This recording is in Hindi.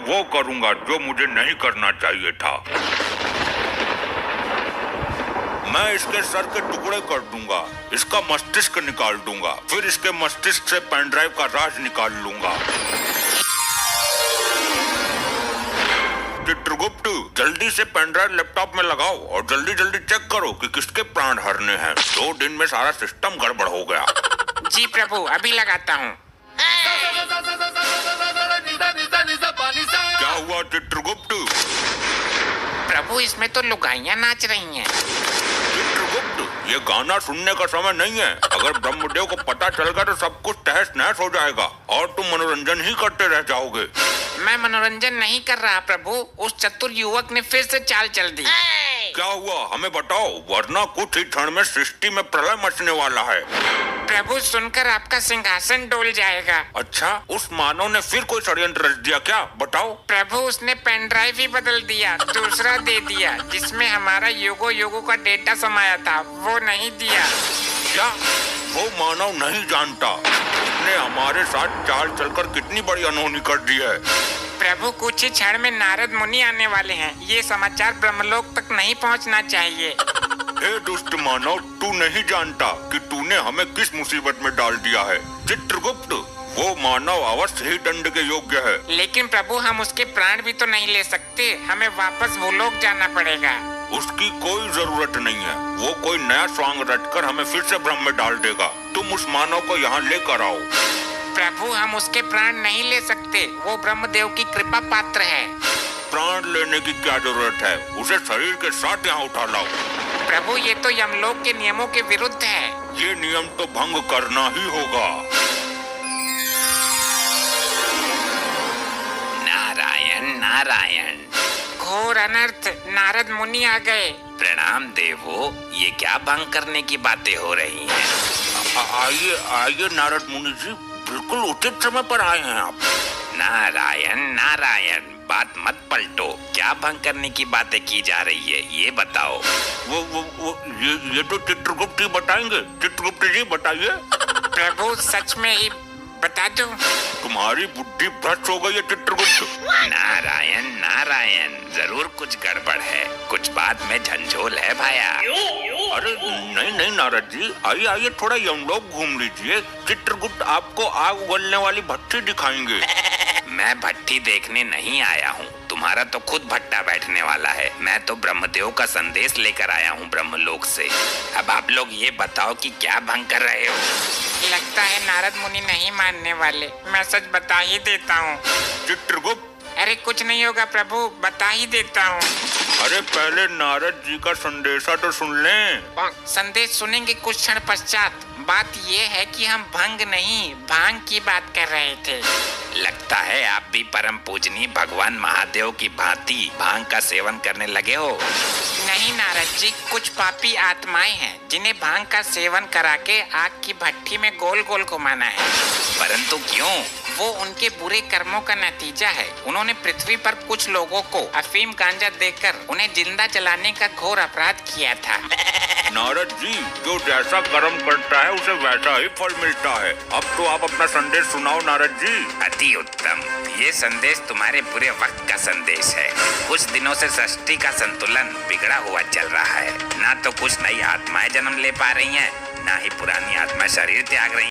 वो करूंगा जो मुझे नहीं करना चाहिए था। मैं इसके सर के टुकड़े कर दूंगा, इसका मस्तिष्क निकाल दूंगा, फिर इसके मस्तिष्क से पेन ड्राइव का राज निकाल लूंगा। चित्रगुप्त, जल्दी से पेन ड्राइव लैपटॉप में लगाओ और जल्दी जल्दी चेक करो कि किसके प्राण हरने हैं। 2 दिन में सारा सिस्टम गड़बड़ हो गया। जी प्रभु, अभी लगाता हूँ। क्या हुआ चित्रगुप्त? प्रभु, इसमें तो लुगाइयाँ नाच रही हैं। चित्रगुप्त, ये गाना सुनने का समय नहीं है। अगर ब्रह्मदेव को पता चलेगा तो सब कुछ तहस नहस हो जाएगा और तुम मनोरंजन ही करते रह जाओगे। मैं मनोरंजन नहीं कर रहा प्रभु, उस चतुर युवक ने फिर से चाल चल दी। क्या हुआ हमें बताओ, वरना कुछ ही क्षण में सृष्टि में प्रलय मचने वाला है। प्रभु, सुनकर आपका सिंहासन डोल जाएगा। अच्छा, उस मानव ने फिर कोई षड्यंत्र रच दिया क्या? बताओ। प्रभु, उसने पेन ड्राइव ही बदल दिया, दूसरा दे दिया जिसमें हमारा युगों युगों का डेटा समाया था, वो नहीं दिया। क्या वो मानव नहीं जानता उसने हमारे साथ चाल चलकर कितनी बड़ी अनहोनी कर दी है? प्रभु, कुछ ही क्षण में नारद मुनि आने वाले हैं, ये समाचार ब्रह्मलोक तक नहीं पहुंचना चाहिए। हे दुष्ट मानव, तू नहीं जानता कि तूने हमें किस मुसीबत में डाल दिया है। चित्रगुप्त, वो मानव अवश्य ही दंड के योग्य है। लेकिन प्रभु, हम उसके प्राण भी तो नहीं ले सकते, हमें वापस भूलोक जाना पड़ेगा। उसकी कोई जरूरत नहीं है, वो कोई नया स्वांग रचकर हमें फिर से भ्रम में डाल देगा। तुम उस मानव को यहाँ लेकर आओ। प्रभु, हम उसके प्राण नहीं ले सकते, वो ब्रह्मदेव की कृपा पात्र है। प्राण लेने की क्या जरूरत है, उसे शरीर के साथ यहाँ उठा लाओ। प्रभु, ये तो यमलोक के नियमों के विरुद्ध है। ये नियम तो भंग करना ही होगा। नारायण नारायण। घोर अनर्थ, नारद मुनि आ गए। प्रणाम देवो, ये क्या भंग करने की बातें हो रही हैं? आइए आइए नारद मुनि जी, बिल्कुल उचित समय पर आए हैं आप। नारायण नारायण, बात मत पलटो। क्या भंग करने की बातें की जा रही है, ये बताओ। वो ये तो चित्रगुप्त ही बताएंगे। चित्रगुप्त जी बताइए। प्रभु, सच में ही बता दो। तुम्हारी बुद्धि भ्रष्ट हो गई है चित्रगुप्त। नारायण नारायण, जरूर कुछ गड़बड़ है, कुछ बात में झंझोल है भाया। अरे नहीं नहीं नारद जी, आइए आइए, थोड़ा यमलोक घूम लीजिए। चित्रगुप्त आपको आग उगलने वाली भट्टी दिखाएंगे। मैं भट्टी देखने नहीं आया हूँ, तुम्हारा तो खुद भट्टा बैठने वाला है। मैं तो ब्रह्मदेव का संदेश लेकर आया हूँ ब्रह्मलोक से। अब आप लोग ये बताओ कि क्या भंग कर रहे हो? लगता है नारद मुनि नहीं मानने वाले, मैं सच बता ही देता हूँ। चित्रगुप्त, अरे कुछ नहीं होगा प्रभु, बता ही देता हूँ। अरे पहले नारद जी का संदेशा तो सुन लें। संदेश सुनेंगे कुछ क्षण पश्चात। बात ये है कि हम भंग नहीं, भांग की बात कर रहे थे। लगता है आप भी परम पूजनीय भगवान महादेव की भांति भांग का सेवन करने लगे हो। नहीं नारद जी, कुछ पापी आत्माएं हैं जिन्हें भांग का सेवन करा के आग की भट्टी में गोल गोल घुमाना है। परंतु क्यों? वो उनके बुरे कर्मों का नतीजा है। उन्होंने पृथ्वी पर कुछ लोगों को अफीम गांजा देकर उन्हें जिंदा जलाने का घोर अपराध किया था। नारद जी, जो जैसा कर्म करता है उसे वैसा ही फल मिलता है। अब तो आप अपना संदेश सुनाओ नारद जी। अति उत्तम, ये संदेश तुम्हारे बुरे वक्त का संदेश है। कुछ दिनों से सृष्टि का संतुलन बिगड़ा हुआ चल रहा है। ना तो कुछ नई आत्माएं जन्म ले पा रही हैं, ना ही पुरानी आत्मा शरीर त्याग रही।